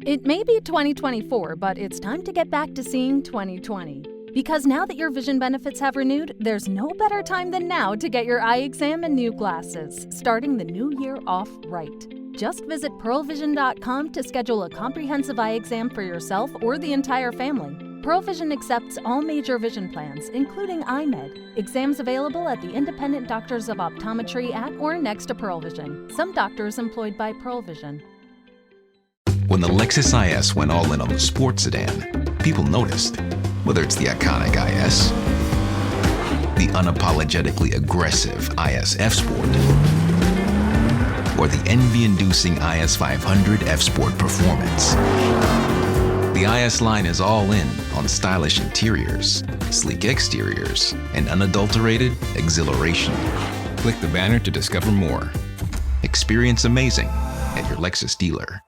It may be 2024, but it's time to get back to seeing 2020. Because now that your vision benefits have renewed, there's no better time than now to get your eye exam and new glasses, starting the new year off right. Just visit pearlvision.com to schedule a comprehensive eye exam for yourself or the entire family. Pearl Vision accepts all major vision plans, including iMed. Exams available at the Independent Doctors of Optometry at or next to Pearl Vision. Some doctors employed by Pearl Vision. When the Lexus IS went all in on the sports sedan, people noticed. Whether it's the iconic IS, the unapologetically aggressive IS F Sport, or the envy-inducing IS 500 F Sport Performance. The IS line is all in on stylish interiors, sleek exteriors, and unadulterated exhilaration. Click the banner to discover more. Experience amazing at your Lexus dealer.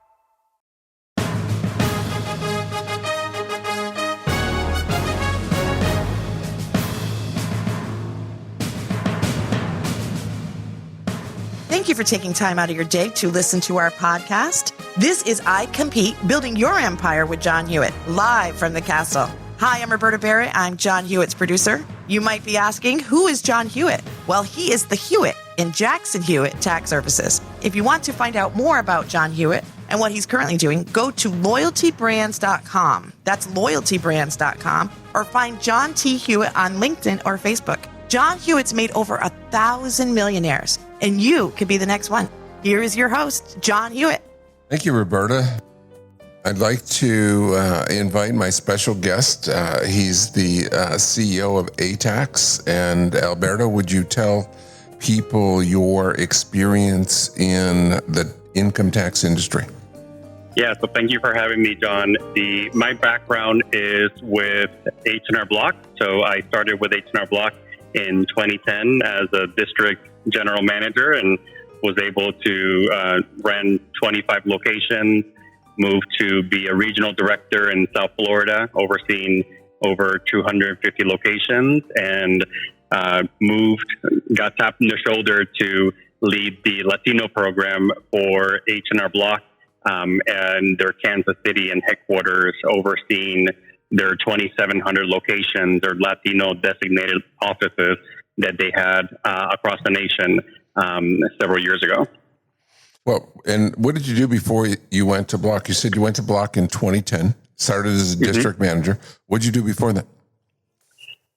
Thank you for taking time out of your day to listen to our podcast. This is iCompete, Building Your Empire with John Hewitt, live from the castle. Hi, I'm Roberta Barrett. I'm John Hewitt's producer. You might be asking, who is John Hewitt? Well, he is the Hewitt in Jackson Hewitt Tax Services. If you want to find out more about John Hewitt and what he's currently doing, go to loyaltybrands.com. That's loyaltybrands.com, or find John T. Hewitt on LinkedIn or Facebook. John Hewitt's made over 1,000 millionaires, and you could be the next one. Here is your host, John Hewitt. Thank you, Roberta. I'd like to invite my special guest. He's the CEO of ATAX. And Alberto, would you tell people your experience in the income tax industry? Yeah, so thank you for having me, John. My background is with H&R Block. So I started with H&R Block in 2010 as a district general manager and was able to run 25 locations, moved to be a regional director in South Florida, overseeing over 250 locations, and got tapped in the shoulder to lead the Latino program for H&R Block and their Kansas City and headquarters, overseeing their 2,700 locations or Latino designated offices that they had across the nation several years ago. Well, and what did you do before you went to Block? You said you went to Block in 2010, started as a district manager. What did you do before that?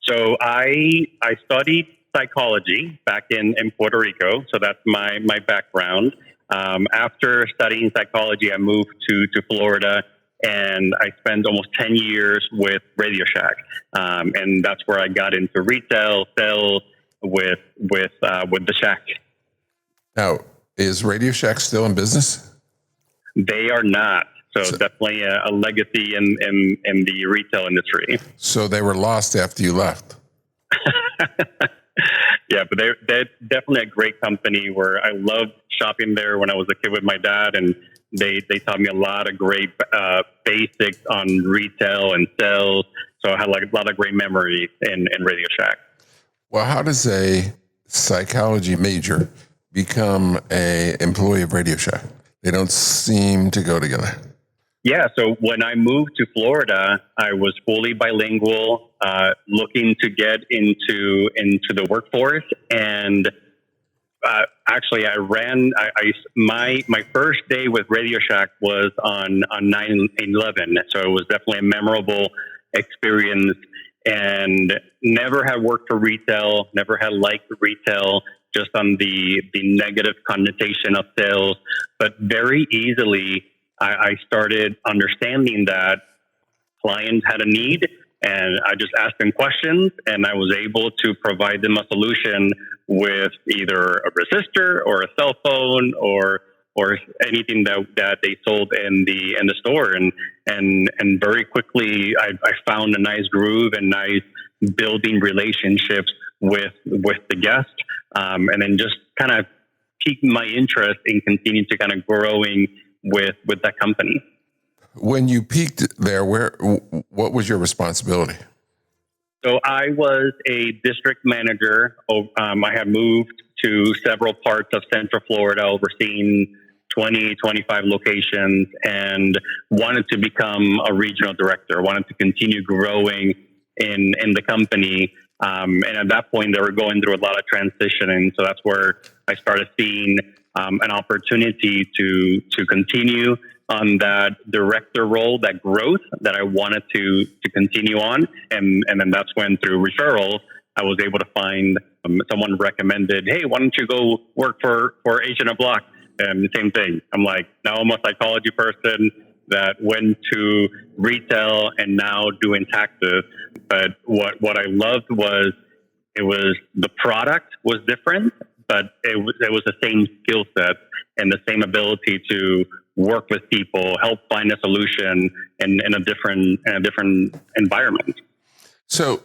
So I studied psychology back in Puerto Rico. So that's my background. After studying psychology, I moved to Florida, and I spent almost 10 years with Radio Shack. And that's where I got into retail sales with the Shack. Now, is Radio Shack still in business? They are not. So definitely a legacy in the retail industry. So they were lost after you left. Yeah, but they're definitely a great company where I loved shopping there when I was a kid with my dad, and they taught me a lot of great basics on retail and sales. So I had like a lot of great memories in Radio Shack. Well, how does a psychology major become an employee of Radio Shack? They don't seem to go together. Yeah, so when I moved to Florida, I was fully bilingual, looking to get into the workforce, and actually, my first day with Radio Shack was on 9/11, so it was definitely a memorable experience. And never had worked for retail, never had liked retail, just on the negative connotation of sales. But very easily, I started understanding that clients had a need, and I just asked them questions, and I was able to provide them a solution with either a resistor or a cell phone or anything that they sold in the store, and very quickly I found a nice groove and nice building relationships with the guest, and then just kind of piqued my interest in continuing to kind of growing with that company. When you peaked there, what was your responsibility? So I was a district manager. I had moved to several parts of Central Florida, overseeing 20, 25 locations and wanted to become a regional director, wanted to continue growing in the company. And at that point, they were going through a lot of transitioning. So that's where I started seeing an opportunity to continue on that director role, that growth that I wanted to continue on. And then that's when, through referrals, I was able to find someone recommended, hey, why don't you go work for H&R Block? And the same thing. I'm like, now I'm a psychology person that went to retail and now doing taxes. But what I loved was the product was different, but it was the same skill set and the same ability to work with people, help find a solution in a different environment. So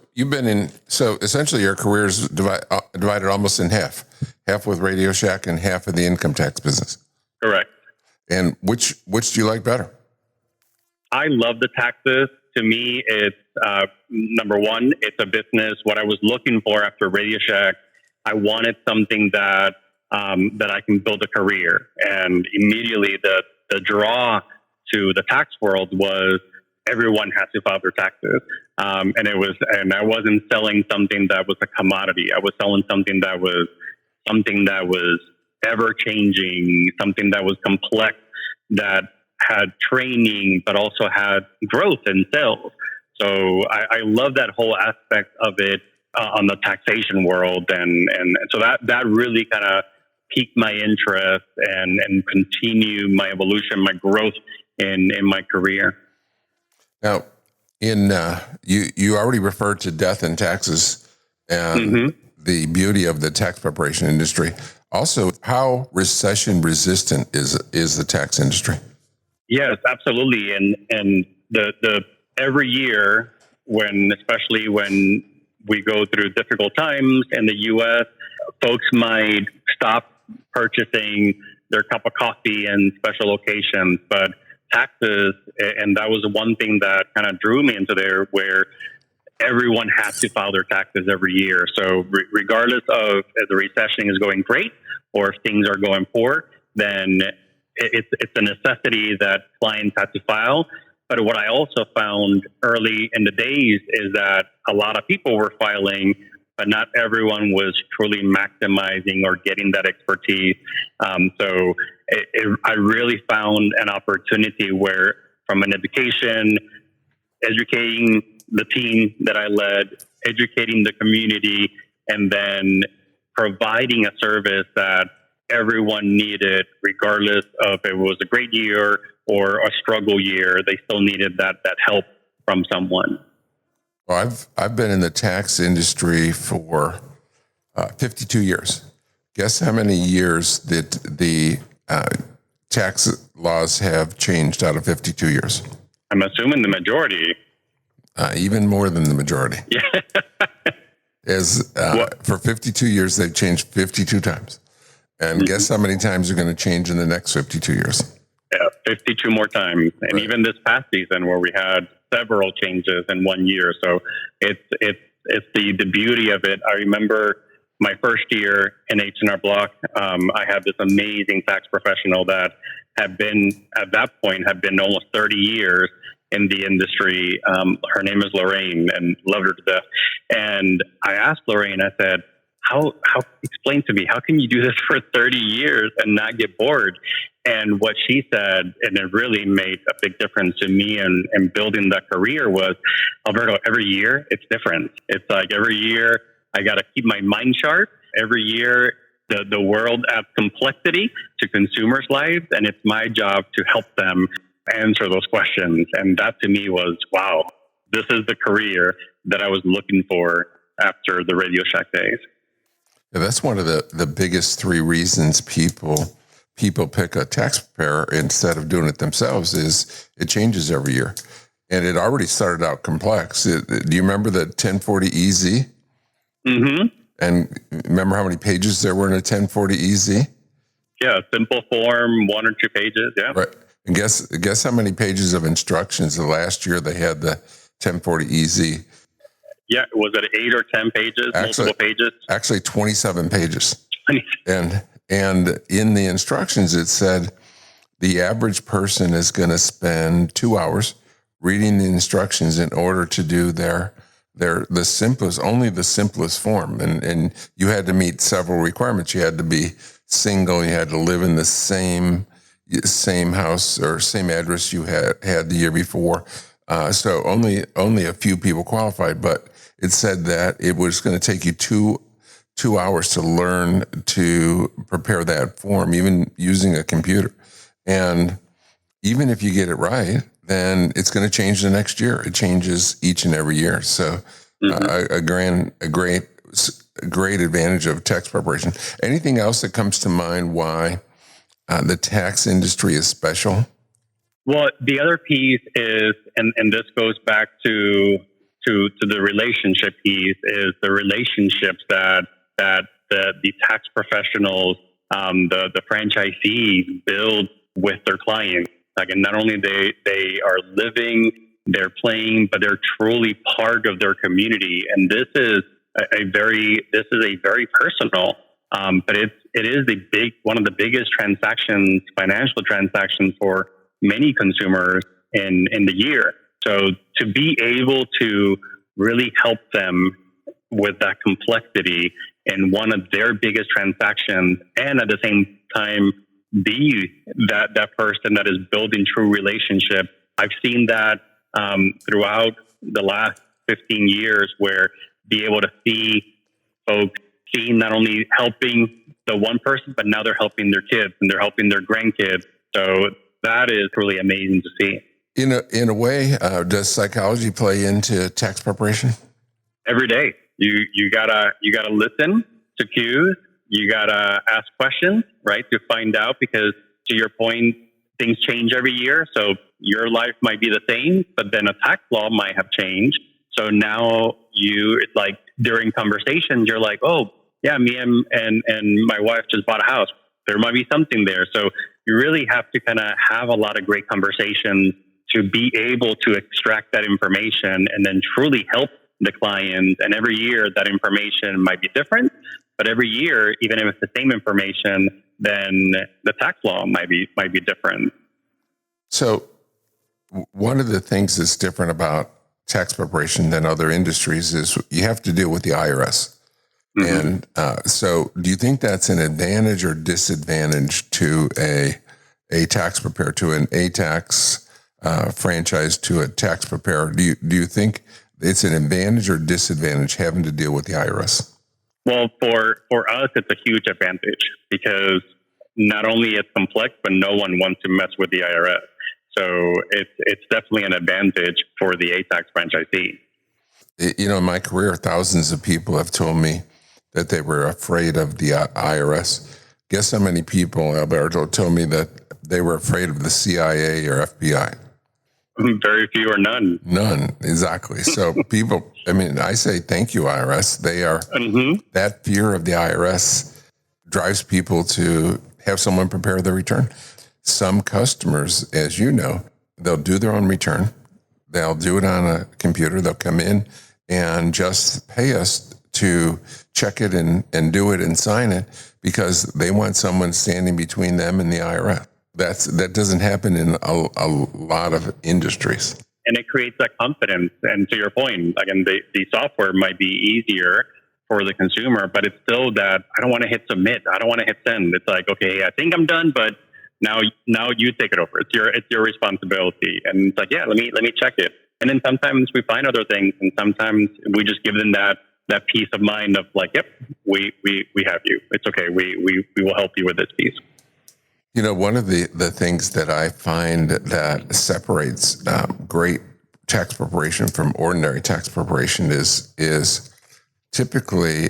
essentially your career is divided almost in half with Radio Shack and half of the income tax business. Correct. And which do you like better? I love the taxes. To me, it's number one, it's a business. What I was looking for after Radio Shack, I wanted something that I can build a career. And immediately the draw to the tax world was everyone has to file their taxes. And I wasn't selling something that was a commodity. I was selling something that was ever changing, something that was complex, that had training, but also had growth in sales. So I love that whole aspect of it on the taxation world. And so that really kind of piqued my interest and continue my evolution, my growth in my career. Now, you already referred to death and taxes and the beauty of the tax preparation industry. Also, how recession resistant is the tax industry? Yes, absolutely. And the every year especially when we go through difficult times in the U.S., folks might stop purchasing their cup of coffee in special occasions, but taxes, and that was one thing that kind of drew me into there, where everyone has to file their taxes every year. So regardless of if the recession is going great or if things are going poor, then it's a necessity that clients have to file. But what I also found early in the days is that a lot of people were filing, but not everyone was truly maximizing or getting that expertise. So I really found an opportunity where, from an educating the team that I led, educating the community, and then providing a service that everyone needed, regardless of if it was a great year or a struggle year, they still needed that help from someone. Well, I've been in the tax industry for 52 years. Guess how many years did the tax laws have changed out of 52 years? I'm assuming the majority. Even more than the majority. Yeah. For 52 years, they've changed 52 times. And guess how many times they're going to change in the next 52 years? Yeah, 52 more times. And right. Even this past season where we had several changes in 1 year. So it's the beauty of it. I remember my first year in H&R Block, I had this amazing tax professional that had been almost 30 years in the industry. Her name is Lorraine, and loved her to death. And I asked Lorraine, I said, how explain to me, how can you do this for 30 years and not get bored? And what she said, and it really made a big difference to me and building that career, was, Alberto, every year it's different. It's like every year I got to keep my mind sharp. Every year the world adds complexity to consumers' lives, and it's my job to help them answer those questions. And that to me was, wow, this is the career that I was looking for after the Radio Shack days. Yeah, that's one of the biggest three reasons people pick a tax preparer instead of doing it themselves is it changes every year. And it already started out complex. Do you remember the 1040EZ? Mm-hmm. And remember how many pages there were in a 1040EZ? Yeah, simple form, 1 or 2 pages, yeah. Right. And guess how many pages of instructions the last year they had the 1040EZ? Yeah, was it 8 or 10 pages, multiple pages? Actually, 27 pages. And in the instructions, it said, the average person is going to spend 2 hours reading the instructions in order to do the simplest form. And you had to meet several requirements. You had to be single. You had to live in the same house or same address you had the year before. So only a few people qualified, but it said that it was going to take you two hours to learn to prepare that form, even using a computer. And even if you get it right, then it's going to change the next year. It changes each and every year. So a great advantage of tax preparation. Anything else that comes to mind why the tax industry is special? Well, the other piece is, and this goes back to the relationship piece, is the relationships that the tax professionals, the franchisees build with their clients. Like, and not only they are living, they're playing, but they're truly part of their community. And this is a very personal, but it is one of the biggest financial transactions for many consumers in the year. So to be able to really help them with that complexity in one of their biggest transactions, and at the same time be that person that is building true relationship. I've seen that throughout the last 15 years, where be able to see folks seeing not only helping the one person, but now they're helping their kids and they're helping their grandkids. So that is really amazing to see. In a way, does psychology play into tax preparation? Every day, you gotta listen to cues. You gotta ask questions, right, to find out, because to your point, things change every year. So your life might be the same, but then a tax law might have changed. So now it's like during conversations, you're like, oh yeah, me and my wife just bought a house. There might be something there. So you really have to kind of have a lot of great conversations to be able to extract that information and then truly help the client. And every year that information might be different, but every year, even if it's the same information, then the tax law might be different. So one of the things that's different about tax preparation than other industries is you have to deal with the IRS. Mm-hmm. And so do you think that's an advantage or disadvantage to a tax preparer, to an ATAX franchise, to a tax preparer? Do you think it's an advantage or disadvantage having to deal with the IRS? Well, for us, it's a huge advantage, because not only it's complex, but no one wants to mess with the IRS. So it's definitely an advantage for the ATAX franchisee. In my career, thousands of people have told me that they were afraid of the IRS. Guess how many people, Alberto, told me that they were afraid of the CIA or FBI? Very few or none. None, exactly. So people, I say thank you, IRS. They are, that fear of the IRS drives people to have someone prepare their return. Some customers, as you know, they'll do their own return. They'll do it on a computer. They'll come in and just pay us to check it and do it and sign it, because they want someone standing between them and the IRS. That doesn't happen in a lot of industries. And it creates that confidence. And to your point, again, the software might be easier for the consumer, but it's still that I don't want to hit submit. I don't want to hit send. It's like, okay, I think I'm done, but now you take it over. It's your responsibility. And it's like, yeah, let me check it. And then sometimes we find other things, and sometimes we just give them that peace of mind of like, yep, we have you. It's okay. We will help you with this piece. One of the things that I find that separates great tax preparation from ordinary tax preparation is typically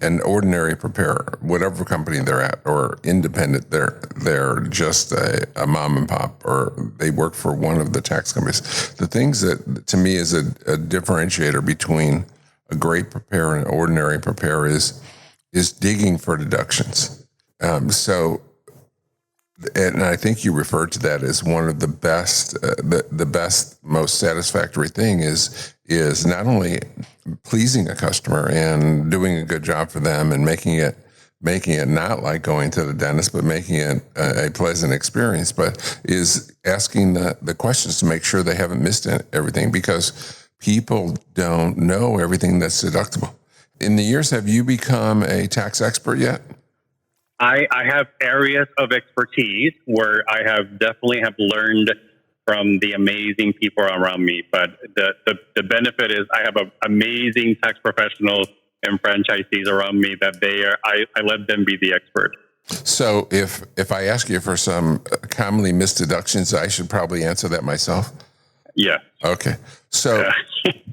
an ordinary preparer, whatever company they're at, or independent, they're just a mom and pop, or they work for one of the tax companies. The things that to me is a differentiator between a great preparer and an ordinary preparer is digging for deductions. And I think you referred to that as one of the best, the best, most satisfactory thing is not only pleasing a customer and doing a good job for them and making it making it not like going to the dentist, but making it a pleasant experience, but is asking the questions to make sure they haven't missed everything, because people don't know everything that's deductible. In the years, have you become a tax expert yet? I have areas of expertise where I have definitely have learned from the amazing people around me. But the benefit is I have amazing tax professionals and franchisees around me that I let them be the expert. So if I ask you for some commonly missed deductions, I should probably answer that myself? Yeah. Okay. So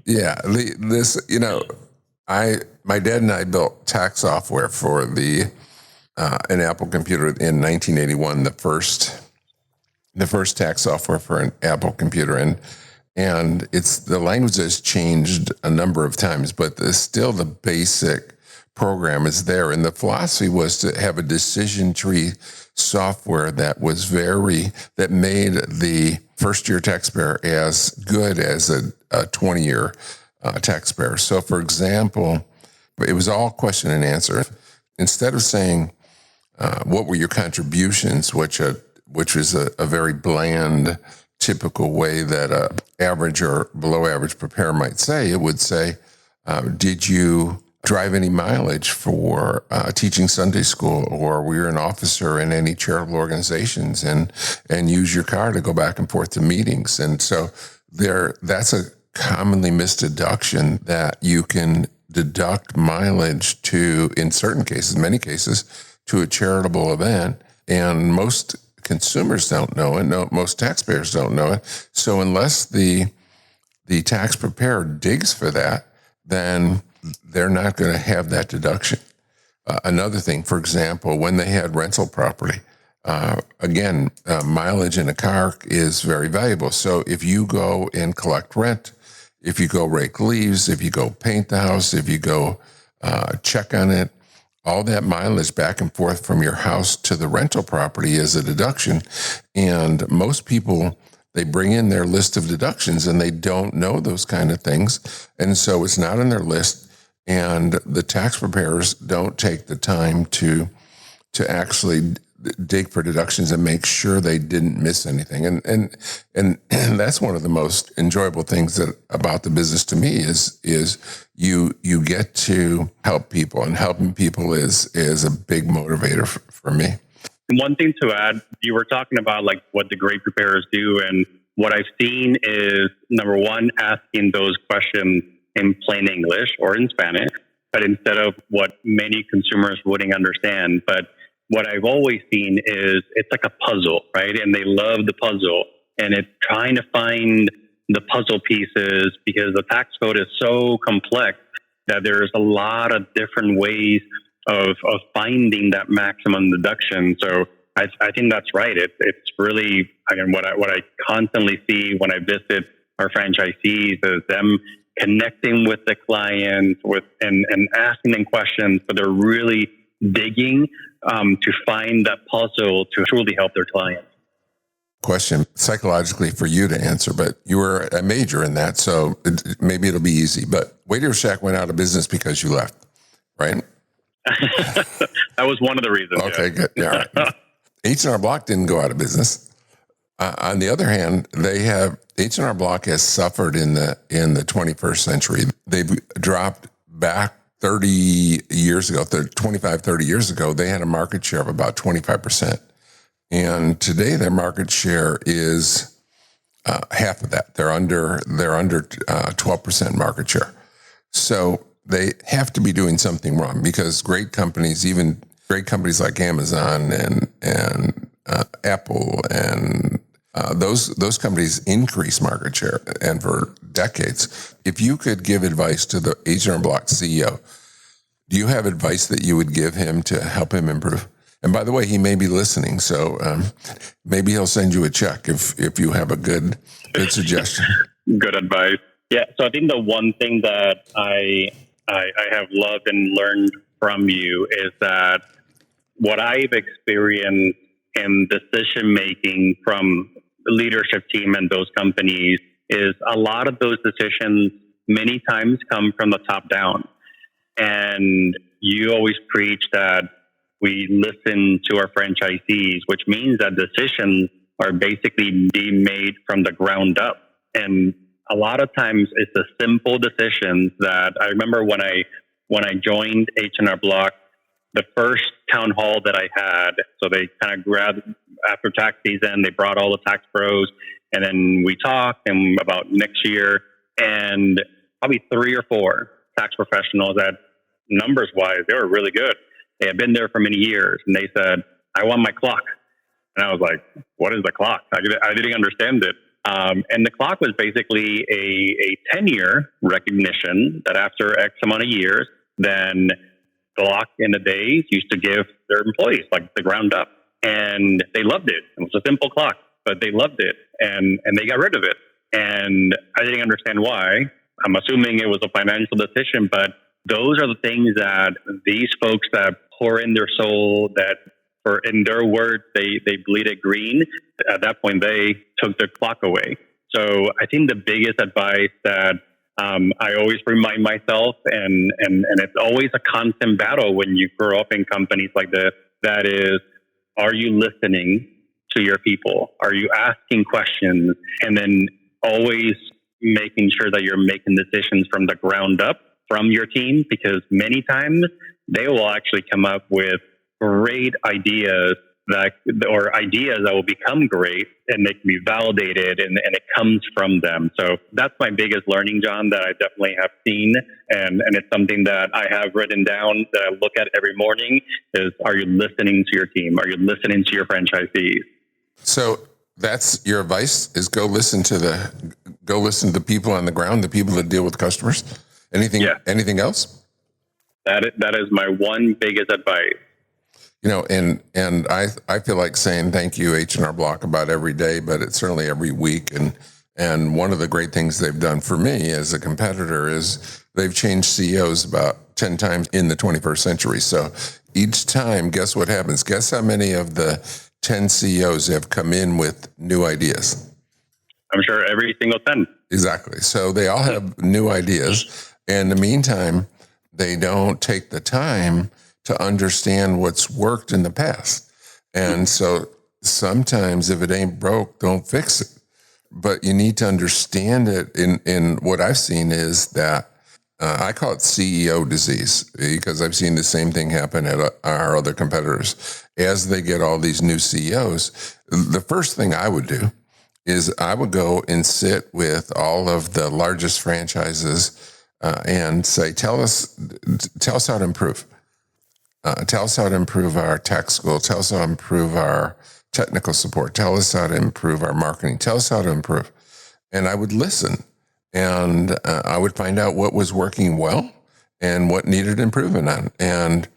this, my dad and I built tax software for an Apple computer in 1981, the first tax software for an Apple computer, and the language has changed a number of times, but still the basic program is there. And the philosophy was to have a decision tree software that made the first-year taxpayer as good as a 20-year taxpayer. So, for example, it was all question and answer. Instead of saying, what were your contributions, which is a very bland, typical way that a average or below average preparer might say, it would say, did you drive any mileage for teaching Sunday school, or were you an officer in any charitable organizations and use your car to go back and forth to meetings? And so that's a commonly missed deduction, that you can deduct mileage to, in certain cases, many cases, to a charitable event, and most consumers don't know it. No, most taxpayers don't know it. So unless the tax preparer digs for that, then they're not going to have that deduction. Another thing, for example, when they had rental property, mileage in a car is very valuable. So if you go and collect rent, if you go rake leaves, if you go paint the house, if you go check on it, all that mileage back and forth from your house to the rental property is a deduction. And most people, they bring in their list of deductions and they don't know those kind of things. And so it's not on their list. And the tax preparers don't take the time to actually dig for deductions and make sure they didn't miss anything. And that's one of the most enjoyable things about the business to me is you get to help people, and helping people is a big motivator for me. One thing to add, you were talking about like what the great preparers do, and what I've seen is, number one, asking those questions in plain English or in Spanish, but instead of what many consumers wouldn't understand. But what I've always seen is it's like a puzzle, right? And they love the puzzle, and it's trying to find the puzzle pieces, because the tax code is so complex that there's a lot of different ways of finding that maximum deduction. So I think that's right. It's really, again, what I constantly see when I visit our franchisees is them connecting with the clients and asking them questions, but they're really digging to find that puzzle to truly help their clients. Question psychologically for you to answer, but you were a major in that, so maybe it'll be easy. But Waiter Shack went out of business because you left, right? That was one of the reasons. Okay, yeah. Good. Yeah, right. H&R Block didn't go out of business. On the other hand, H&R Block has suffered in the 21st century. They've dropped back 30 years ago, 25, 30 years ago, they had a market share of about 25%. And today their market share is half of that. They're under 12% market share. So they have to be doing something wrong, because great companies, even great companies like Amazon and Apple and those companies increase market share, and for decades. If you could give advice to the H&R Block CEO, do you have advice that you would give him to help him improve? And by the way, he may be listening, so maybe he'll send you a check if you have a good suggestion. Good advice. Yeah. So I think the one thing that I have loved and learned from you is that what I've experienced in decision making from the leadership team and those companies is a lot of those decisions many times come from the top down. And you always preach that we listen to our franchisees, which means that decisions are basically being made from the ground up. And a lot of times it's the simple decisions that I remember when I joined H&R Block, the first town hall that I had. So they kind of grabbed after tax season, they brought all the tax pros, and then we talked and about next year, and probably 3 or 4 tax professionals that numbers wise, they were really good. They had been there for many years, and they said, I want my clock. And I was like, what is the clock? I didn't understand it. And the clock was basically a tenure recognition that after X amount of years, then Block in the days used to give their employees like the ground up, and they loved it. It was a simple clock, but they loved it, and they got rid of it. And I didn't understand why. I'm assuming it was a financial decision, but those are the things that these folks that pour in their soul, that for in their words, they bleed it green. At that point, they took their clock away. So I think the biggest advice that I always remind myself, and it's always a constant battle when you grow up in companies like this, that is, are you listening to your people? Are you asking questions? And then always making sure that you're making decisions from the ground up from your team, because many times they will actually come up with great ideas ideas that will become great, and they can be validated, and it comes from them. So that's my biggest learning, John, that I definitely have seen. And it's something that I have written down that I look at every morning is, are you listening to your team? Are you listening to your franchisees? So that's your advice, is go listen to the people on the ground, the people that deal with customers. Anything else? That is my one biggest advice. You know, and I feel like saying thank you, H&R Block, about every day, but it's certainly every week. And one of the great things they've done for me as a competitor is they've changed CEOs about 10 times in the 21st century. So each time, guess what happens? Guess how many of the 10 CEOs have come in with new ideas? I'm sure every single 10. Exactly. So they all have new ideas. And in the meantime, they don't take the time to understand what's worked in the past. And so sometimes if it ain't broke, don't fix it. But you need to understand it. In what I've seen is that I call it CEO disease, because I've seen the same thing happen at our other competitors. As they get all these new CEOs, the first thing I would do is I would go and sit with all of the largest franchises and say, tell us how to improve. Tell us how to improve our tax school. Tell us how to improve our technical support. Tell us how to improve our marketing. Tell us how to improve. And I would listen, and I would find out what was working well and what needed improvement on. And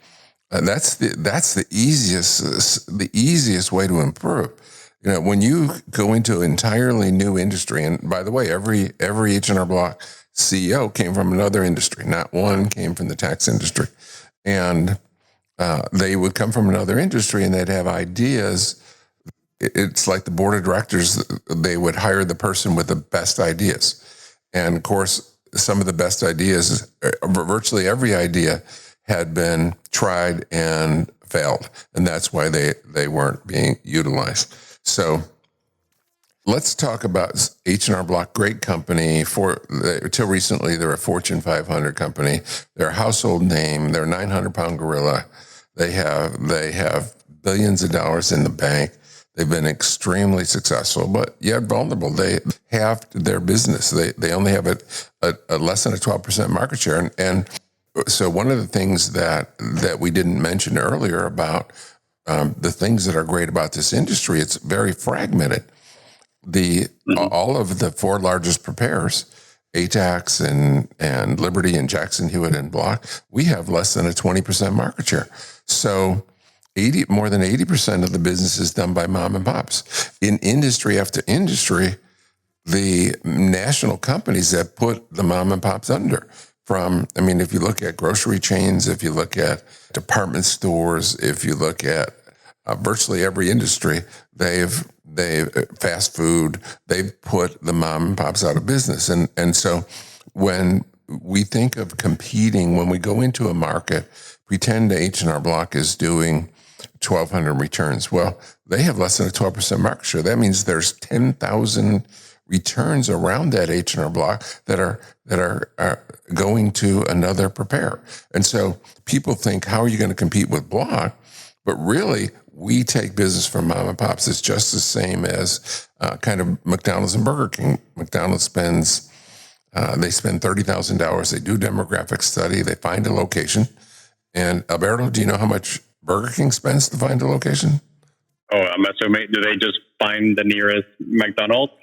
that's the easiest way to improve. You know, when you go into an entirely new industry, and by the way, every H&R Block CEO came from another industry. Not one came from the tax industry, and they would come from another industry, and they'd have ideas. It's like the board of directors, they would hire the person with the best ideas. And of course, some of the best ideas, virtually every idea, had been tried and failed. And that's why they weren't being utilized. So let's talk about H&R Block, great company. Till recently, they're a Fortune 500 company. They're a household name. They're a 900-pound gorilla. They have billions of dollars in the bank. They've been extremely successful, but yet vulnerable. They have their business. They only have a less than a 12% market share. And so one of the things that we didn't mention earlier about the things that are great about this industry, it's very fragmented. All of the 4 largest preparers, ATAX and Liberty and Jackson Hewitt and Block, we have less than a 20% market share. So more than 80% of the business is done by mom and pops. In industry after industry, the national companies that put the mom and pops under. If you look at grocery chains, if you look at department stores, if you look at virtually every industry, they've fast food, they've put the mom and pops out of business. And so when we think of competing when we go into a market, pretend H&R Block is doing 1,200 returns. Well, they have less than a 12% market share. That means there's 10,000 returns around that H&R Block that are going to another preparer. And so people think, how are you going to compete with Block? But really, we take business from mom and pops. It's just the same as kind of McDonald's and Burger King. McDonald's they spend $30,000. They do a demographic study. They find a location. And Alberto, do you know how much Burger King spends to find a location? Oh, I'm assuming, do they just find the nearest McDonald's?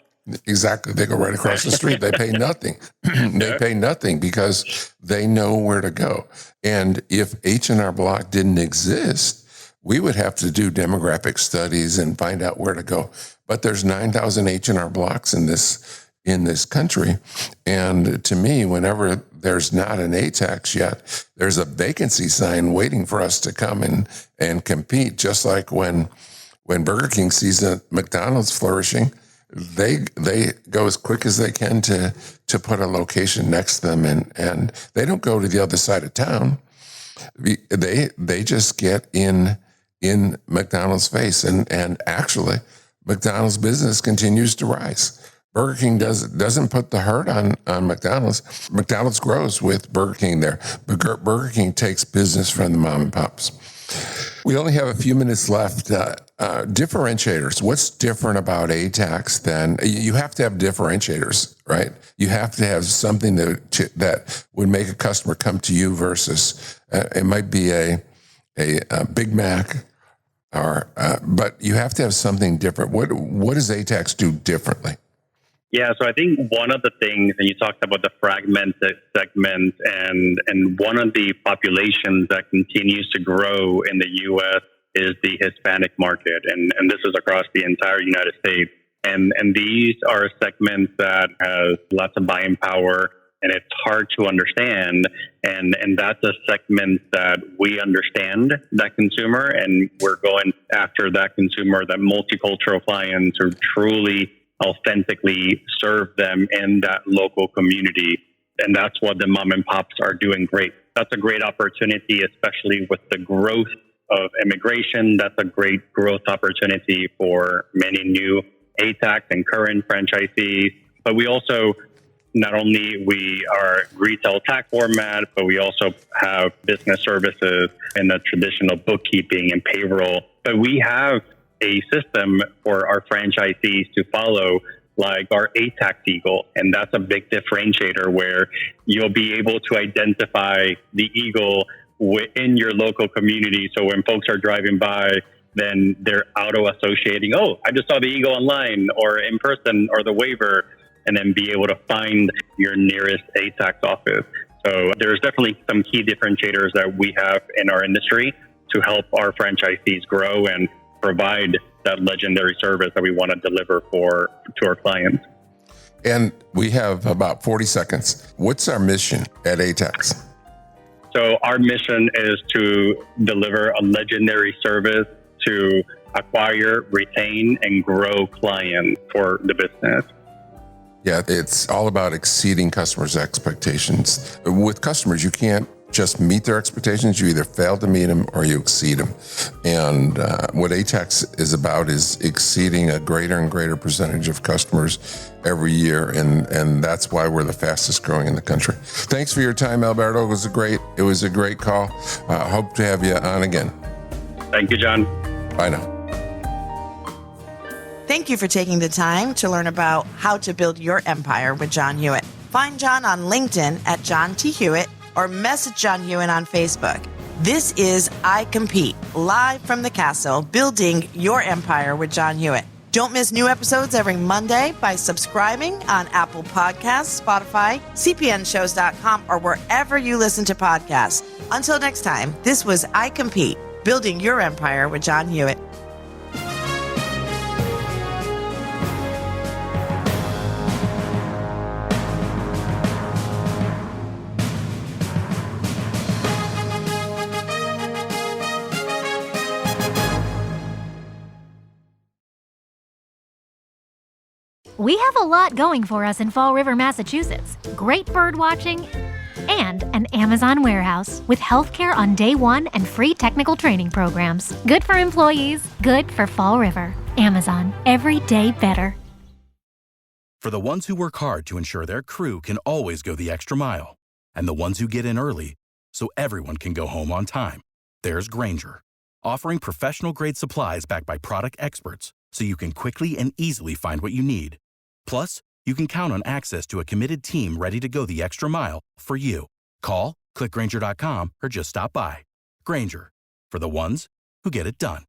Exactly. They go right across the street. They pay nothing. They pay nothing because they know where to go. And if H&R Block didn't exist, we would have to do demographic studies and find out where to go. But there's 9,000 H&R Blocks in this country. And to me, whenever there's not an ATAX yet, there's a vacancy sign waiting for us to come and compete. Just like when Burger King sees a McDonald's flourishing, they go as quick as they can to put a location next to them, and they don't go to the other side of town. They just get in McDonald's face, and actually McDonald's business continues to rise. Burger King doesn't put the hurt on McDonald's. McDonald's grows with Burger King there, but Burger King takes business from the mom and pops. We only have a few minutes left. Differentiators. What's different about ATAX than you have to have differentiators, right? You have to have something that would make a customer come to you versus it might be a Big Mac, but you have to have something different. What does ATAX do differently? Yeah, so I think one of the things, and you talked about the fragmented segment, and one of the populations that continues to grow in the U.S. is the Hispanic market, and this is across the entire United States. And these are segments that has lots of buying power, and it's hard to understand. And that's a segment that we understand, that consumer, and we're going after that consumer, that multicultural clients who truly authentically serve them in that local community. And that's what the mom and pops are doing great. That's a great opportunity, especially with the growth of immigration. That's a great growth opportunity for many new ATAX and current franchisees. But we also, not only we are retail tax format, but we also have business services and the traditional bookkeeping and payroll. But we have a system for our franchisees to follow, like our ATAX Eagle. And that's a big differentiator where you'll be able to identify the Eagle within your local community. So when folks are driving by, then they're auto-associating, oh, I just saw the Eagle online or in person or the waiver, and then be able to find your nearest ATAX office. So there's definitely some key differentiators that we have in our industry to help our franchisees grow and provide that legendary service that we want to deliver to our clients. And we have about 40 seconds. What's our mission at ATAX? So our mission is to deliver a legendary service to acquire, retain, and grow clients for the business. Yeah, it's all about exceeding customers' expectations. With customers, you can't just meet their expectations. You either fail to meet them or you exceed them. And what ATAX is about is exceeding a greater and greater percentage of customers every year. And that's why we're the fastest growing in the country. Thanks for your time, Alberto. It was a great call. Hope to have you on again. Thank you, John. Bye now. Thank you for taking the time to learn about how to build your empire with John Hewitt. Find John on LinkedIn at John T. Hewitt or message John Hewitt on Facebook. This is iCompete, live from the castle, building your empire with John Hewitt. Don't miss new episodes every Monday by subscribing on Apple Podcasts, Spotify, cpnshows.com, or wherever you listen to podcasts. Until next time, this was iCompete, building your empire with John Hewitt. We have a lot going for us in Fall River, Massachusetts. Great bird watching, And an Amazon warehouse with healthcare on day one and free technical training programs. Good for employees, good for Fall River. Amazon, every day better. For the ones who work hard to ensure their crew can always go the extra mile, and the ones who get in early so everyone can go home on time, there's Grainger, offering professional-grade supplies backed by product experts so you can quickly and easily find what you need. Plus, you can count on access to a committed team ready to go the extra mile for you. Call, click Grainger.com, or just stop by. Grainger, for the ones who get it done.